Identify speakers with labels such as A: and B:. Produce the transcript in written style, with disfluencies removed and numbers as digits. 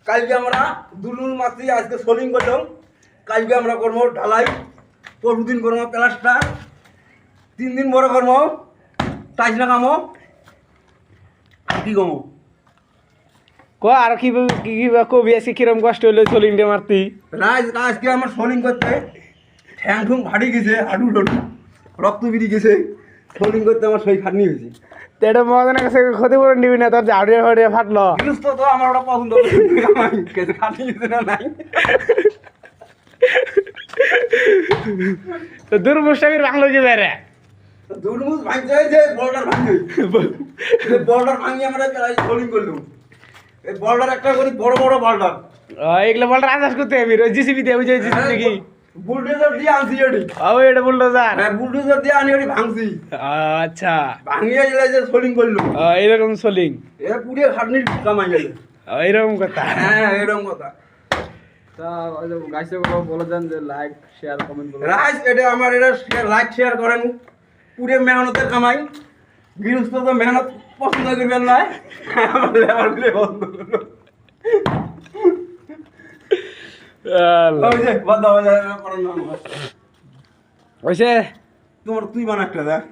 A: কালকে আমরা দুলুল মাছি আজকে সোলিং করলাম। কালকে আমরা করবো ঢালাই, পরশুদিন করবো প্লাস্টার, 3 দিন বড় করবো টাইস না কামো। আর কি কমো
B: আর কি কি কবি আজকে কিরম কষ্ট হইলো সোলিং ডে মারতি?
A: রাজ আজকে আমার সোলিং করতে ঠ্যাং ঠুং ফাটি গেছে, হাঁটু টাটু রক্ত বেরিয়ে গেছে। সোলিং করতে আমার শরীর খাটনি হয়েছে।
B: তো এটা মহাজনের কাছে ক্ষতিপূরণ নিবি না? তোর ঝাড়িয়ে ফাড়িয়ে ফাটলো।
A: গৃহস্থ তো আমার ওটা পছন্দ করে খাটনি গেছে না নাই।
B: তো দুর্মুষ্টামির বাংলো কি বেড়ে
A: দুর্মুজ ভাঙতে হয়েছে, বলটার ভাঙতে বলটার ভাঙিয়ে আমরা সোলিং করলাম। এই বলটার একটা করি বড় বড় বলটার,
B: এগুলো বলটা আন্দাজ করতে হবে ওই জিসিবি দিয়ে বুঝে জিসিবি কি
A: বুলডোজার দিয়ে আনছি ওটি।
B: ওই এটা বুলডোজার।
A: হ্যাঁ বুলডোজার দিয়ে আনি ওটি ভাঙছি,
B: আচ্ছা
A: ভাঙিয়ে গেলে যে সোলিং করলো
B: এইরকম সোলিং,
A: এ পুড়ে খাটনির কামাই গেলে।
B: এইরকম কথা।
A: হ্যাঁ এরকম কথা।
C: তা গাইছে বলে দেন যে লাইক শেয়ার কমেন্ট করুন।
A: রাজ এটা আমার এটা লাইক শেয়ার করেন, পুরে মেহনতের কামাই। গৃহস্থ তো মেহনত পছন্দ করবেন না, আমার লেবার গুলো বন্ধ করলো। ওই যে বাদ দাও,
B: হয়েছে
A: তোমার তুই বানা একটা দেখ।